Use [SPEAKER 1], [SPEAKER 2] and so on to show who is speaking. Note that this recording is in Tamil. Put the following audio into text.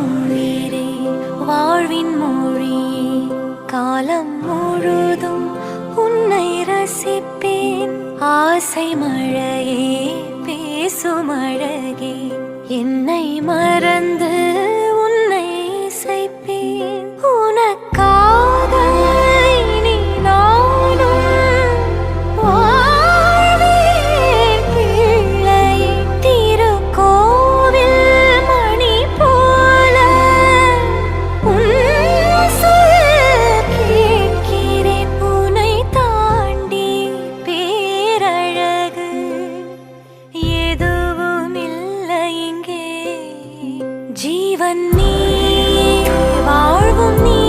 [SPEAKER 1] உயிரே வாழ்வின் மொழியே காலம் முழுதும் உன்னை ரசிப்பேன். ஆசை மழையே பேசும் அழகே என்னை மறந்து உன்னை இசைப்பேன். உனக்காக இனி நானும் வாழ்வேன் பிள்ளையே. திருக்கோவில் மணி போல உன் சொல் கேட்கிறேன். உன்னை தாண்டி பேரழகு எதுவும் இல்லை இங்கே. ஜீவன் நீ வாழ்வும் நீ